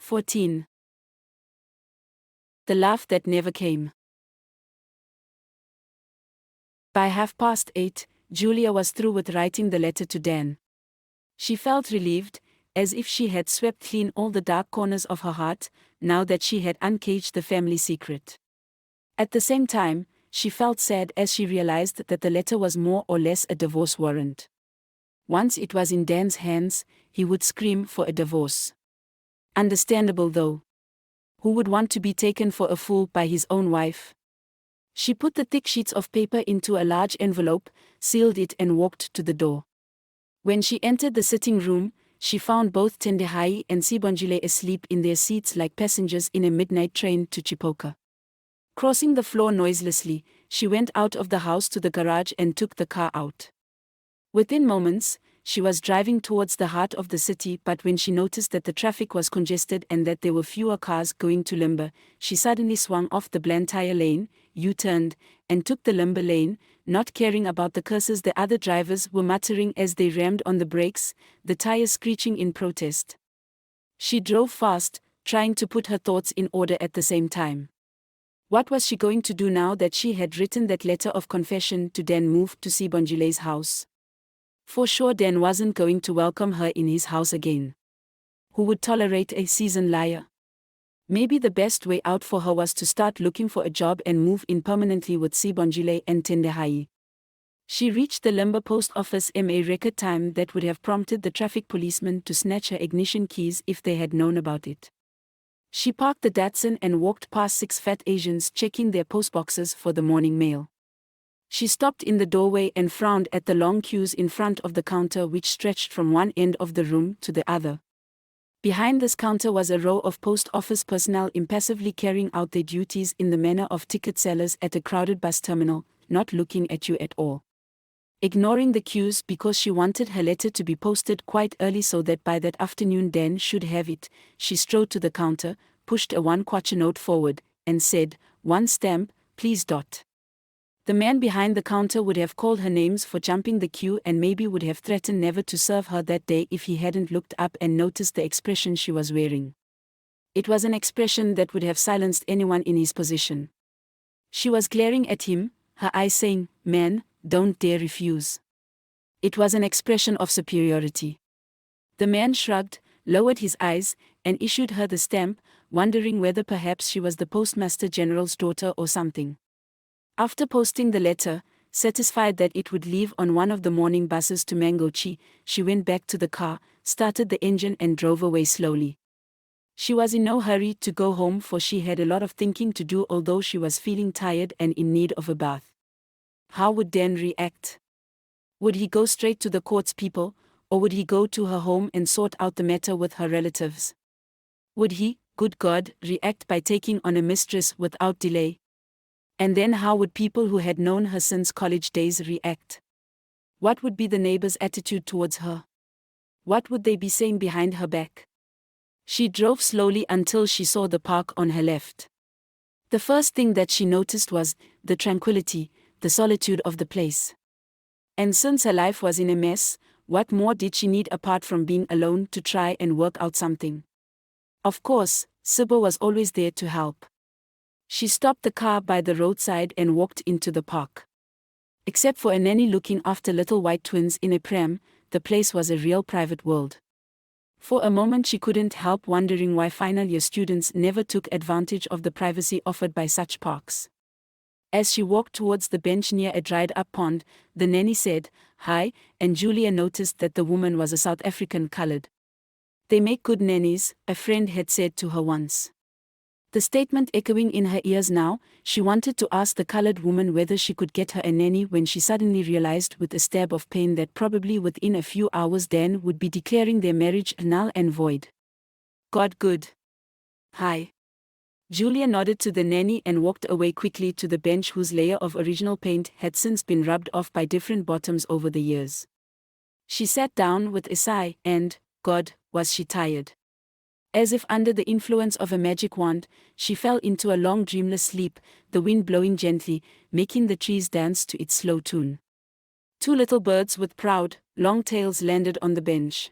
14. The laugh that never came. By 8:30, Julia was through with writing the letter to Dan. She felt relieved, as if she had swept clean all the dark corners of her heart, now that she had uncaged the family secret. At the same time, she felt sad as she realized that the letter was more or less a divorce warrant. Once it was in Dan's hands, he would scream for a divorce. Understandable though. Who would want to be taken for a fool by his own wife? She put the thick sheets of paper into a large envelope, sealed it and walked to the door. When she entered the sitting room, she found both Tendehai and Sibongile asleep in their seats like passengers in a midnight train to Chipoka. Crossing the floor noiselessly, she went out of the house to the garage and took the car out. Within moments, she was driving towards the heart of the city, but when she noticed that the traffic was congested and that there were fewer cars going to Limber, she suddenly swung off the Blantyre lane, U-turned, and took the Limber lane, not caring about the curses the other drivers were muttering as they rammed on the brakes, the tires screeching in protest. She drove fast, trying to put her thoughts in order at the same time. What was she going to do now that she had written that letter of confession to Dan moved to Sibongile's house? For sure Dan wasn't going to welcome her in his house again. Who would tolerate a seasoned liar? Maybe the best way out for her was to start looking for a job and move in permanently with Sibongile and Tendehai. She reached the Limber post office in a record time that would have prompted the traffic policeman to snatch her ignition keys if they had known about it. She parked the Datsun and walked past 6 fat Asians checking their postboxes for the morning mail. She stopped in the doorway and frowned at the long queues in front of the counter which stretched from one end of the room to the other. Behind this counter was a row of post office personnel impassively carrying out their duties in the manner of ticket sellers at a crowded bus terminal, not looking at you at all. Ignoring the queues because she wanted her letter to be posted quite early so that by that afternoon Dan should have it, she strode to the counter, pushed a 1-kwacha note forward, and said, "1 stamp, please." The man behind the counter would have called her names for jumping the queue and maybe would have threatened never to serve her that day if he hadn't looked up and noticed the expression she was wearing. It was an expression that would have silenced anyone in his position. She was glaring at him, her eyes saying, "Man, don't dare refuse." It was an expression of superiority. The man shrugged, lowered his eyes, and issued her the stamp, wondering whether perhaps she was the postmaster general's daughter or something. After posting the letter, satisfied that it would leave on one of the morning buses to Mangochi, she went back to the car, started the engine and drove away slowly. She was in no hurry to go home for she had a lot of thinking to do although she was feeling tired and in need of a bath. How would Dan react? Would he go straight to the court's people, or would he go to her home and sort out the matter with her relatives? Would he, good God, react by taking on a mistress without delay? And then how would people who had known her since college days react? What would be the neighbors' attitude towards her? What would they be saying behind her back? She drove slowly until she saw the park on her left. The first thing that she noticed was the tranquility, the solitude of the place. And since her life was in a mess, what more did she need apart from being alone to try and work out something? Of course, Sibo was always there to help. She stopped the car by the roadside and walked into the park. Except for a nanny looking after little white twins in a pram, the place was a real private world. For a moment she couldn't help wondering why final year students never took advantage of the privacy offered by such parks. As she walked towards the bench near a dried-up pond, the nanny said, "Hi," and Julia noticed that the woman was a South African colored. "They make good nannies," a friend had said to her once. The statement echoing in her ears now, she wanted to ask the colored woman whether she could get her a nanny when she suddenly realized with a stab of pain that probably within a few hours Dan would be declaring their marriage null and void. God good. Hi. Julia nodded to the nanny and walked away quickly to the bench whose layer of original paint had since been rubbed off by different bottoms over the years. She sat down with a sigh and, God, was she tired. As if under the influence of a magic wand, she fell into a long dreamless sleep, the wind blowing gently, making the trees dance to its slow tune. 2 little birds with proud, long tails landed on the bench.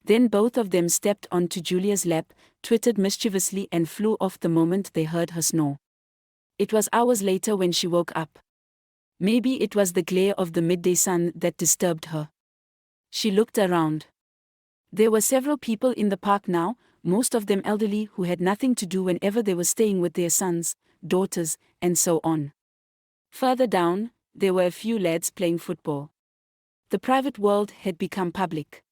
Then both of them stepped onto Julia's lap, twittered mischievously and flew off the moment they heard her snore. It was hours later when she woke up. Maybe it was the glare of the midday sun that disturbed her. She looked around. There were several people in the park now, most of them elderly who had nothing to do whenever they were staying with their sons, daughters, and so on. Further down, there were a few lads playing football. The private world had become public.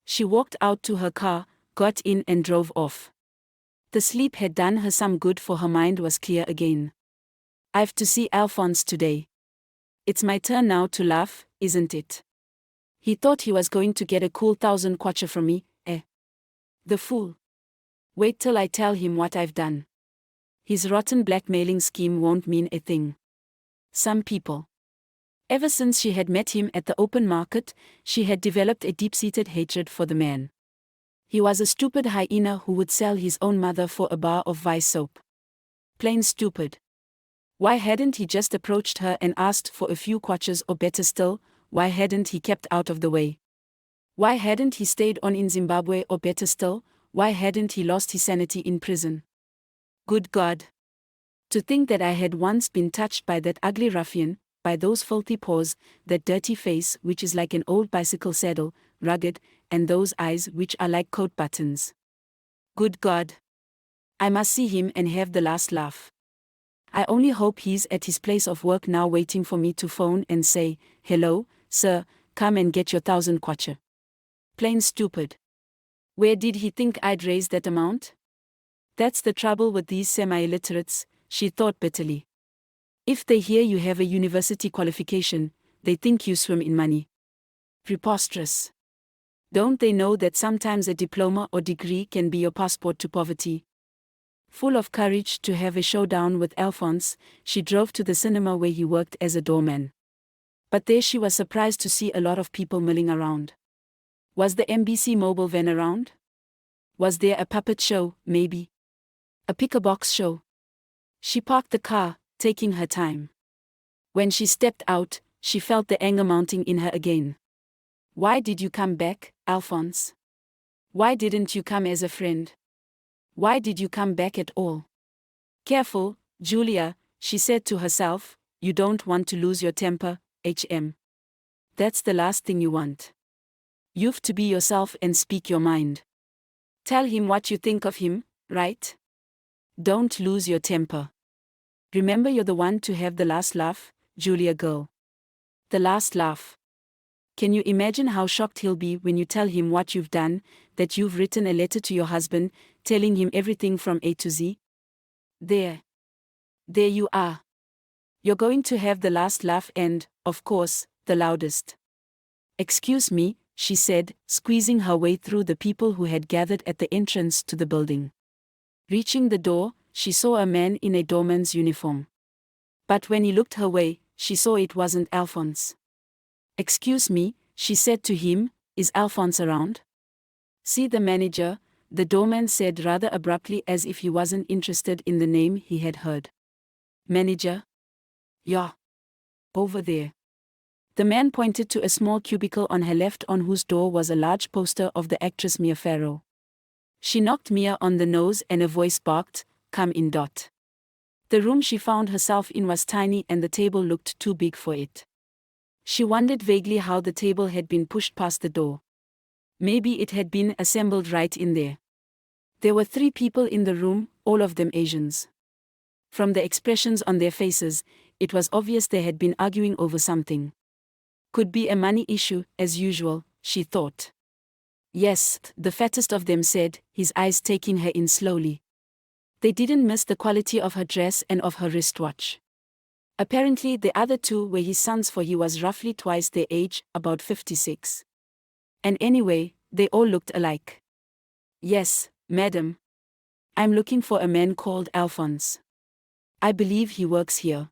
She walked out to her car, got in and drove off. The sleep had done her some good, for her mind was clear again. I've to see Alphonse today. It's my turn now to laugh, isn't it? He thought he was going to get a cool 1,000 kwacha from me, eh? The fool. Wait till I tell him what I've done. His rotten blackmailing scheme won't mean a thing. Some people. Ever since she had met him at the open market, she had developed a deep-seated hatred for the man. He was a stupid hyena who would sell his own mother for a bar of Vice soap. Plain stupid. Why hadn't he just approached her and asked for a few kwachas, or better still, why hadn't he kept out of the way? Why hadn't he stayed on in Zimbabwe, or better still, why hadn't he lost his sanity in prison? Good God! To think that I had once been touched by that ugly ruffian, by those filthy paws, that dirty face which is like an old bicycle saddle, rugged, and those eyes which are like coat buttons. Good God! I must see him and have the last laugh. I only hope he's at his place of work now waiting for me to phone and say, "Hello, sir, come and get your 1,000 kwacha." Plain stupid. Where did he think I'd raise that amount? That's the trouble with these semi-illiterates, she thought bitterly. If they hear you have a university qualification, they think you swim in money. Preposterous. Don't they know that sometimes a diploma or degree can be your passport to poverty? Full of courage to have a showdown with Alphonse, she drove to the cinema where he worked as a doorman. But there she was surprised to see a lot of people milling around. Was the MBC mobile van around? Was there a puppet show, maybe? A pick-a-box show? She parked the car, taking her time. When she stepped out, she felt the anger mounting in her again. Why did you come back, Alphonse? Why didn't you come as a friend? Why did you come back at all? Careful, Julia, she said to herself, you don't want to lose your temper, HM. That's the last thing you want. You've to be yourself and speak your mind. Tell him what you think of him, right? Don't lose your temper. Remember, you're the one to have the last laugh, Julia girl. The last laugh. Can you imagine how shocked he'll be when you tell him what you've done, that you've written a letter to your husband, telling him everything from A to Z? There you are. You're going to have the last laugh and, of course, the loudest. Excuse me, she said, squeezing her way through the people who had gathered at the entrance to the building. Reaching the door, she saw a man in a doorman's uniform. But when he looked her way, she saw it wasn't Alphonse. Excuse me, she said to him, is Alphonse around? See the manager, the doorman said rather abruptly, as if he wasn't interested in the name he had heard. Manager? Yeah. Over there. The man pointed to a small cubicle on her left, on whose door was a large poster of the actress Mia Farrow. She knocked Mia on the nose and a voice barked, "Come in." The room she found herself in was tiny and the table looked too big for it. She wondered vaguely how the table had been pushed past the door. Maybe it had been assembled right in there. There were 3 people in the room, all of them Asians. From the expressions on their faces, it was obvious they had been arguing over something. Could be a money issue, as usual, she thought. Yes, the fattest of them said, his eyes taking her in slowly. They didn't miss the quality of her dress and of her wristwatch. Apparently the other 2 were his sons, for he was roughly twice their age, about 56. And anyway, they all looked alike. Yes, madam. I'm looking for a man called Alphonse. I believe he works here.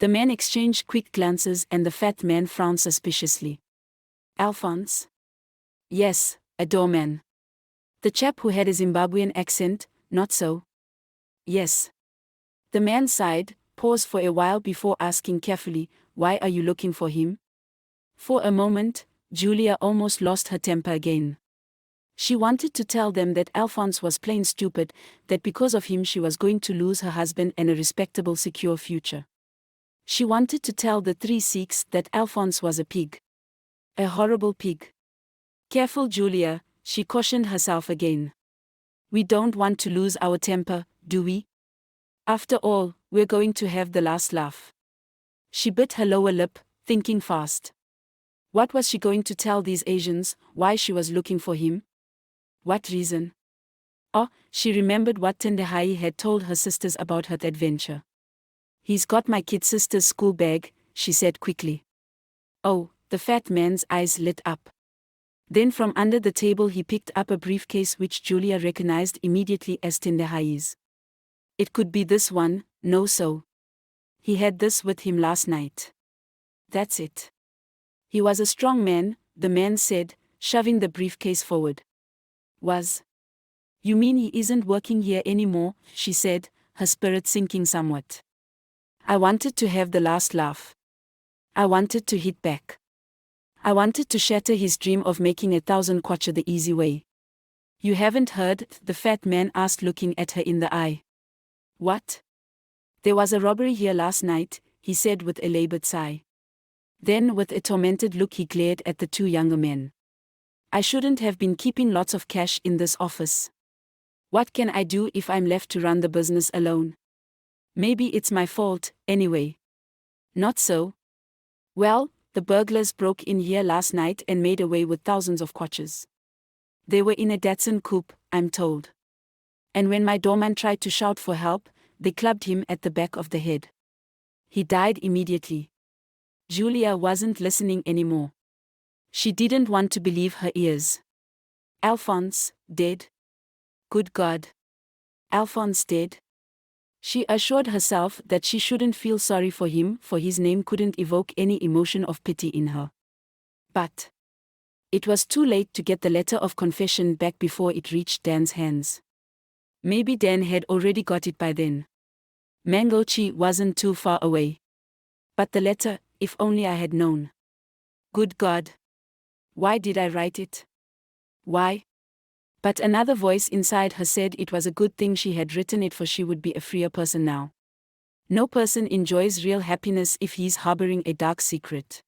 The men exchanged quick glances and the fat man frowned suspiciously. Alphonse? Yes, a doorman. The chap who had a Zimbabwean accent, not so? Yes. The man sighed, paused for a while before asking carefully, why are you looking for him? For a moment, Julia almost lost her temper again. She wanted to tell them that Alphonse was plain stupid, that because of him she was going to lose her husband and a respectable secure future. She wanted to tell the three Sikhs that Alphonse was a pig. A horrible pig. Careful, Julia, she cautioned herself again. We don't want to lose our temper, do we? After all, we're going to have the last laugh. She bit her lower lip, thinking fast. What was she going to tell these Asians? Why she was looking for him? What reason? Oh, she remembered what Tendahai had told her sisters about her adventure. He's got my kid sister's school bag, she said quickly. Oh, the fat man's eyes lit up. Then from under the table he picked up a briefcase which Julia recognized immediately as Tendahai's. It could be this one, no so. He had this with him last night. That's it. He was a strong man, the man said, shoving the briefcase forward. Was? You mean he isn't working here anymore, she said, her spirit sinking somewhat. I wanted to have the last laugh. I wanted to hit back. I wanted to shatter his dream of making 1,000 kwacha the easy way. You haven't heard? The fat man asked, looking at her in the eye. What? There was a robbery here last night, he said with a labored sigh. Then with a tormented look he glared at the two younger men. I shouldn't have been keeping lots of cash in this office. What can I do if I'm left to run the business alone? Maybe it's my fault, anyway. Not so. Well, the burglars broke in here last night and made away with thousands of kwachas. They were in a Datsun coupe, I'm told. And when my doorman tried to shout for help, they clubbed him at the back of the head. He died immediately. Julia wasn't listening anymore. She didn't want to believe her ears. Alphonse, dead? Good God. Alphonse dead? She assured herself that she shouldn't feel sorry for him, for his name couldn't evoke any emotion of pity in her. But it was too late to get the letter of confession back before it reached Dan's hands. Maybe Dan had already got it by then. Mangochi wasn't too far away. But the letter, if only I had known. Good God. Why did I write it? Why? But another voice inside her said it was a good thing she had written it, for she would be a freer person now. No person enjoys real happiness if he's harboring a dark secret.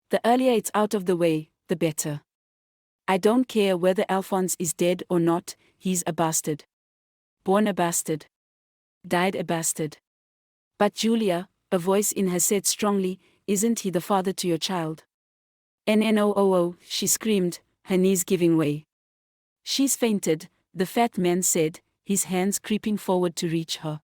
The earlier it's out of the way, the better. I don't care whether Alphonse is dead or not, he's a bastard. Born a bastard. Died a bastard. But Julia, a voice in her said strongly, isn't he the father to your child? No, she screamed, her knees giving way. She's fainted, the fat man said, his hands creeping forward to reach her.